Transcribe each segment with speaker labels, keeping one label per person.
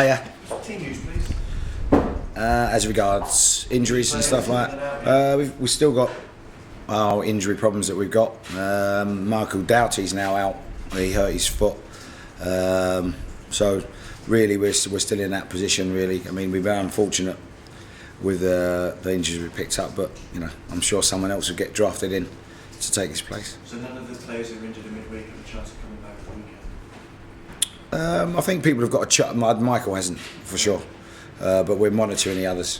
Speaker 1: Hiya.
Speaker 2: Team news, please.
Speaker 1: As regards injuries and stuff like that, we've still got our injury problems that we've got. Michael Doughty's now out. He hurt his foot. So really we're still in that position really. I mean, we've been unfortunate with the injuries we picked up, but you know, I'm sure someone else will get drafted in to take his place.
Speaker 2: So none of the players who are injured in midweek have a chance of coming back at the weekend?
Speaker 1: I think people have got a chat. Michael hasn't, for sure. But we're monitoring the others.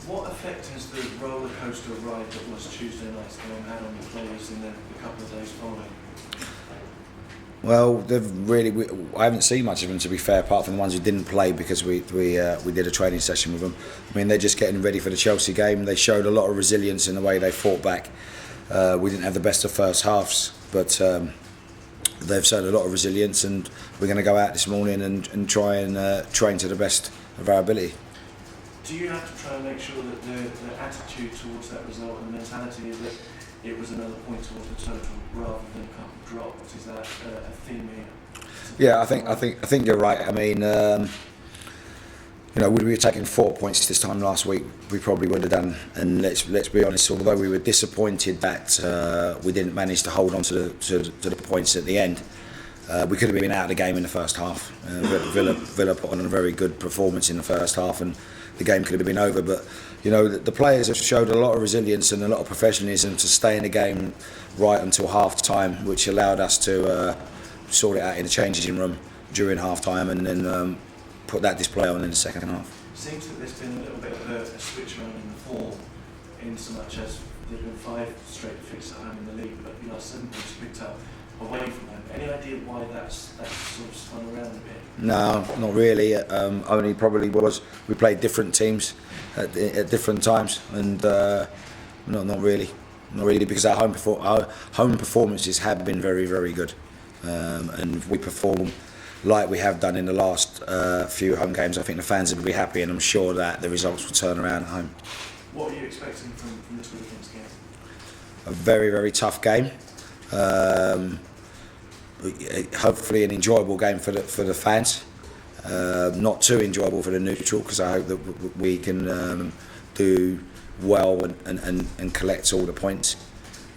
Speaker 2: What effect has the roller coaster ride that was Tuesday night's game had on the players in the couple of days following?
Speaker 1: Well, I haven't seen much of them, to be fair, apart from the ones who didn't play because we did a training session with them. I mean, they're just getting ready for the Chelsea game. They showed a lot of resilience in the way they fought back. We didn't have the best of first halves, but they've showed a lot of resilience, and we're going to go out this morning and try and train to the best of our ability.
Speaker 2: Do you have to try and make sure that the attitude towards that result and the mentality is that it was another point towards the total rather than a couple dropped? Is that a theme here?
Speaker 1: Yeah, I think you're right. I mean, you know, would we have taken 4 points this time last week? We probably would have done. And let's be honest. Although we were disappointed that we didn't manage to hold on to the points at the end, we could have been out of the game in the first half. Villa put on a very good performance in the first half, and the game could have been over. But you know, the players have showed a lot of resilience and a lot of professionalism to stay in the game right until half time, which allowed us to sort it out in the changing room during half time, and then put that display on in the second half.
Speaker 2: Seems that there's been a little bit of a switch around in the form, in so much as there's been 5 straight defeats at home in the league, but the last 7 points picked up away from them. Any idea why that's sort of spun around a bit?
Speaker 1: No, not really. Only probably was we played different teams at different times, and not really, because our home performances have been very, very good, and we perform like we have done in the last few home games. I think the fans will be happy, and I'm sure that the results will turn around at home.
Speaker 2: What are you expecting from this weekend's game?
Speaker 1: A very, very tough game. Hopefully an enjoyable game for the fans. Not too enjoyable for the neutral, because I hope that we can do well and collect all the points.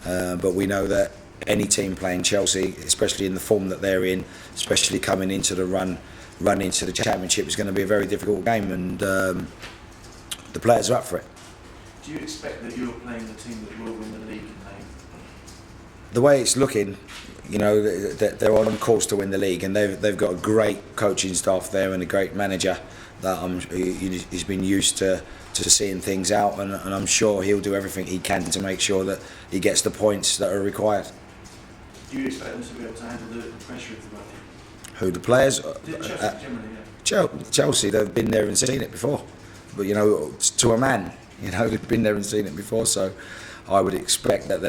Speaker 1: But we know that any team playing Chelsea, especially in the form that they're in, especially coming into the run into the Championship, is going to be a very difficult game, and the players are up for it.
Speaker 2: Do you expect that you're playing the team that will win the league in May?
Speaker 1: The way it's looking, you know, they're on course to win the league, and they've got a great coaching staff there and a great manager that he's been used to seeing things out, and I'm sure he'll do everything he can to make sure that he gets the points that are required.
Speaker 2: Do you expect them to be able to handle the pressure of the rugby?
Speaker 1: Who, the players?
Speaker 2: Chelsea generally, yeah.
Speaker 1: Chelsea, they've been there and seen it before, but you know, to a man, you know, they've been there and seen it before. So I would expect that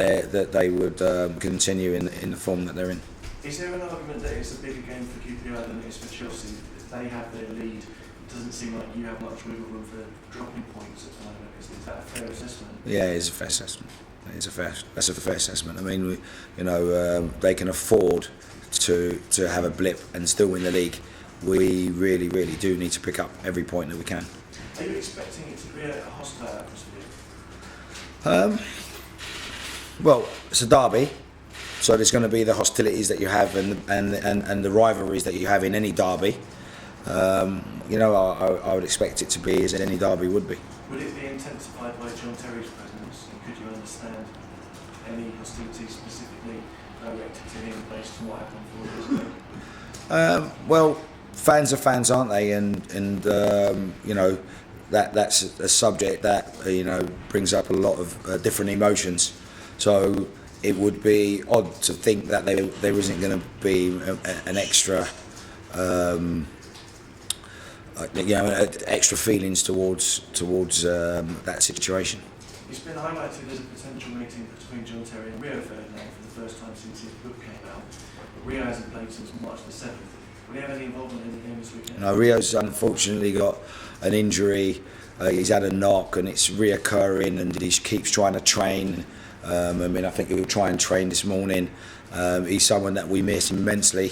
Speaker 1: they would continue in the form that they're in.
Speaker 2: Is there an argument that it's a bigger game for QPR than it is for Chelsea? If they have their lead, it doesn't seem like you have much wiggle room for dropping points at the moment. Is that a fair assessment?
Speaker 1: Yeah, it is a fair assessment. That's a fair assessment. I mean, they can afford to have a blip and still win the league. We really, really do need to pick up every point that we can.
Speaker 2: Are you expecting it to be a hostile atmosphere?
Speaker 1: Well, it's a derby, so there's going to be the hostilities that you have and the rivalries that you have in any derby. You know, I would expect it to be as any derby would be.
Speaker 2: Would it be intensified by John Terry's presence, and could you understand any hostility specifically directed to him based on what happened 4 years ago?
Speaker 1: Well, fans are fans, aren't they? And you know, that's a subject that you know brings up a lot of different emotions. So it would be odd to think that there isn't going to be an extra, extra feelings towards that situation.
Speaker 2: It's been highlighted as a potential meeting between John Terry and Rio Ferdinand for the first time since his book came out. But Rio hasn't played since March the 7th. Will he have any involvement in the game this weekend?
Speaker 1: No, Rio's unfortunately got an injury. He's had a knock and it's reoccurring, and he keeps trying to train. I mean, I think he'll try and train this morning. He's someone that we miss immensely.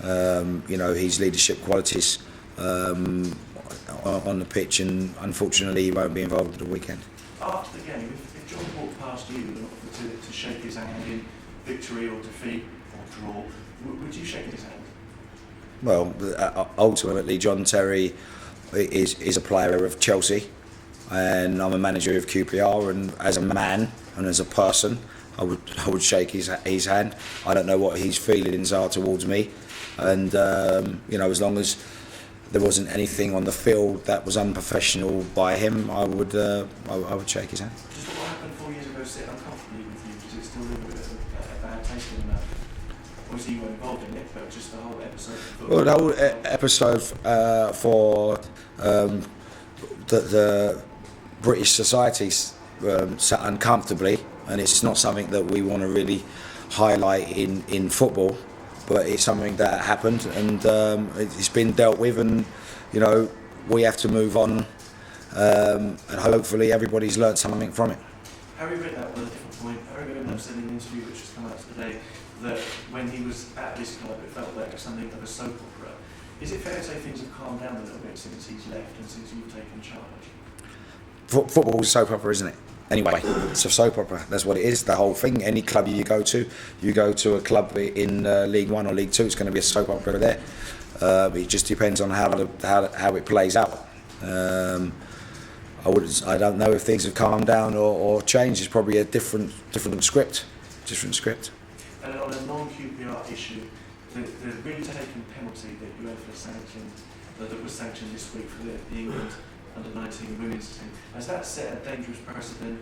Speaker 1: You know, his leadership qualities on the pitch, and unfortunately he won't be involved at the weekend.
Speaker 2: After the game, if John walked past you and offered to shake his hand in victory or defeat or draw, would you shake his hand?
Speaker 1: Well, ultimately John Terry is a player of Chelsea, and I'm a manager of QPR, and as a man and as a person, I would shake his hand. I don't know what his feelings are towards me, and as long as there wasn't anything on the field that was unprofessional by him, I would shake his hand.
Speaker 2: Just what happened 4 years ago sit uncomfortably with you? Does it still leave a bit of a bad taste in your mouth? Obviously you were involved in it, but just the whole episode.
Speaker 1: Well, the whole episode for the British society sat uncomfortably, and it's not something that we want to really highlight in football, but it's something that happened, and it's been dealt with, and we have to move on, and hopefully everybody's learnt something from it.
Speaker 2: Harry Redknapp on a different point. Harry Redknapp said in an interview which has come out today that when he was at this club it felt like something of a soap opera. Is it fair to say things have calmed down a little bit since he's left and since you've taken charge?
Speaker 1: Football is a soap opera, isn't it? Anyway, it's a soap opera. That's what it is. The whole thing. Any club you go to a club in League One or League Two, it's going to be a soap opera there. It just depends on how it plays out. I don't know if things have calmed down or changed. It's probably a different script.
Speaker 2: And on a non-QPR issue, the retaken penalty that UEFA sanctioned, that was sanctioned this week for the England under-19 women's team, has that set a dangerous precedent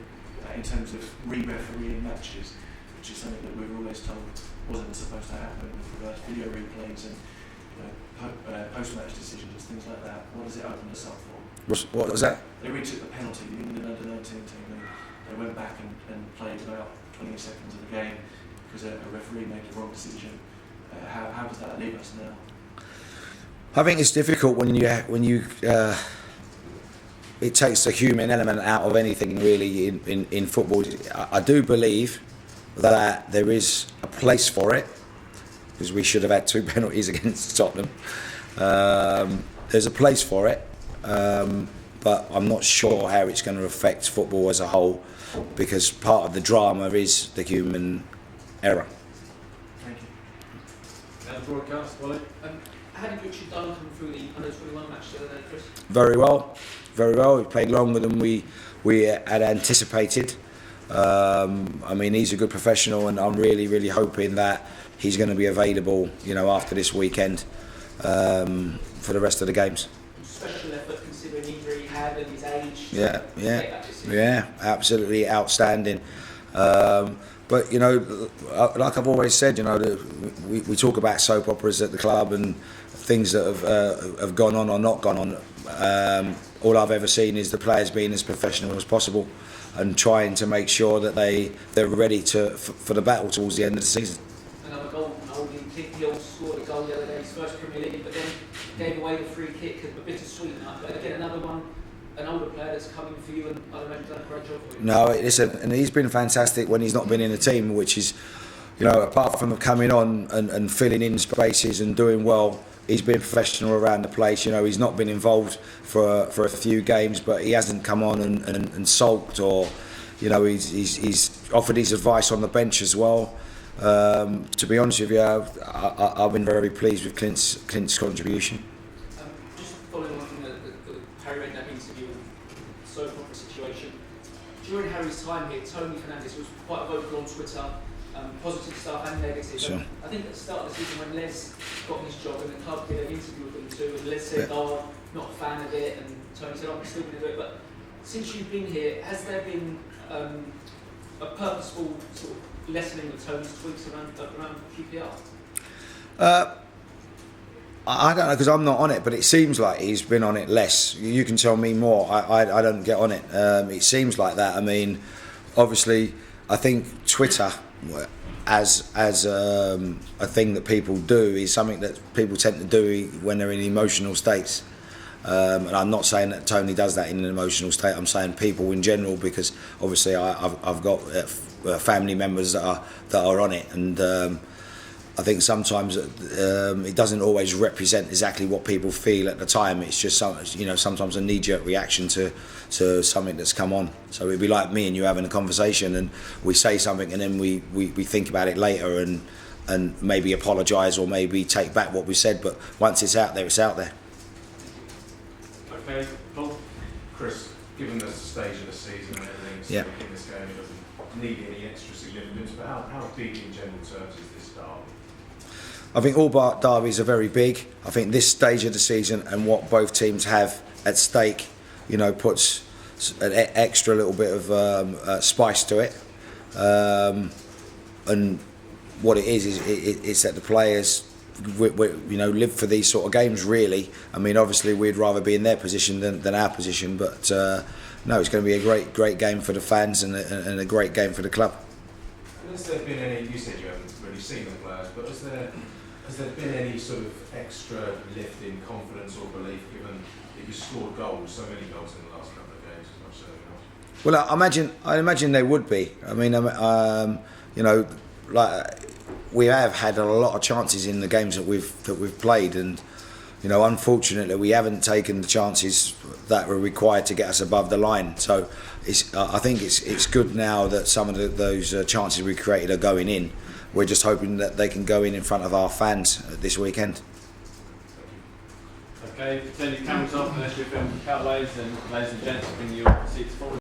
Speaker 2: in terms of re-refereeing matches, which is something that we were always told wasn't supposed to happen with regards to video replays and post-match decisions, things like that? What does it open us up for?
Speaker 1: What was that?
Speaker 2: They retook the penalty, the England under-19 team, they went back and played about 20 seconds of the game because a referee made the wrong decision. How does that leave us now?
Speaker 1: I think it's difficult when you it takes the human element out of anything really in football. I do believe that there is a place for it, because we should have had 2 penalties against Tottenham. There's a place for it, but I'm not sure how it's going to affect football as a whole, because part of the drama is the human error.
Speaker 2: Thank you.
Speaker 3: And the broadcast, Hoilett.
Speaker 4: How did Richard Dunn come through the under-21 match the other day, Chris?
Speaker 1: Very well. He played longer than we had anticipated. He's a good professional, and I'm really hoping that he's going to be available, after this weekend for the rest of the games.
Speaker 4: Special effort considering the injury he had and his age.
Speaker 1: Yeah, absolutely outstanding. But like I've always said, we talk about soap operas at the club and things that have gone on or not gone on. All I've ever seen is the players being as professional as possible and trying to make sure that they're ready for the battle towards the end of the season.
Speaker 4: Another goal, he scored a goal the other day, his first Premier League, but then gave away the free kick, a bittersweet night. But again, another one, an older player that's coming for you, and I imagine done a great job for you.
Speaker 1: No, listen, and he's been fantastic when he's not been in the team, which is, apart from coming on and filling in spaces and doing well, he's been professional around the place. He's not been involved for a few games, but he hasn't come on and sulked, or he's offered his advice on the bench as well. To be honest with you, I've been very pleased with Clint's contribution.
Speaker 4: Just following on from the Harry Redknapp interview and soap opera situation, during Harry's time here, Tony Fernandes was quite vocal on Twitter, positive stuff and negative.
Speaker 1: Sure.
Speaker 4: I think at the start of the season when Les got his job and the club did an interview with him too, and Les said, not a fan of it, and Tony said, I'm still going to do it. But since you've been here, has there been a purposeful sort of lessening of Tony's tweets around QPR?
Speaker 1: I don't know, because I'm not on it, but it seems like he's been on it less. You can tell me more. I don't get on it. It seems like that. Obviously, I think Twitter, as a thing that people do, is something that people tend to do when they're in emotional states. And I'm not saying that Tony does that in an emotional state. I'm saying people in general, because obviously I've got family members that are on it, and I think sometimes it doesn't always represent exactly what people feel at the time. It's just sometimes a knee-jerk reaction to something that's come on. So it'd be like me and you having a conversation, and we say something, and then we think about it later and maybe apologise or maybe take back what we said. But once it's out there, it's out there.
Speaker 3: Okay, Paul. Chris, given the stage of the season and everything in this game, it doesn't need any extra significance. But how big in general terms is this derby?
Speaker 1: I think all derbies are very big. I think this stage of the season and what both teams have at stake, puts an extra little bit of spice to it. And what it is it's that the players, live for these sort of games. Really, I mean, obviously we'd rather be in their position than our position, but no, it's going to be a great game for the fans and a great game for the club.
Speaker 3: Has there been any? You said you haven't really seen the players, but has there been any sort of extra lift in confidence or belief, given that you scored goals, so many goals in the last couple of games, as much as anything else?
Speaker 1: Well, I imagine they would be. I mean, like we have had a lot of chances in the games that we've played, and unfortunately we haven't taken the chances that were required to get us above the line. So I think it's good now that some of those chances we created are going in. We're just hoping that they can go in front of our fans this weekend.
Speaker 5: Okay, turn your cameras off unless you're filming cut, ladies and gents, bring your seats forward.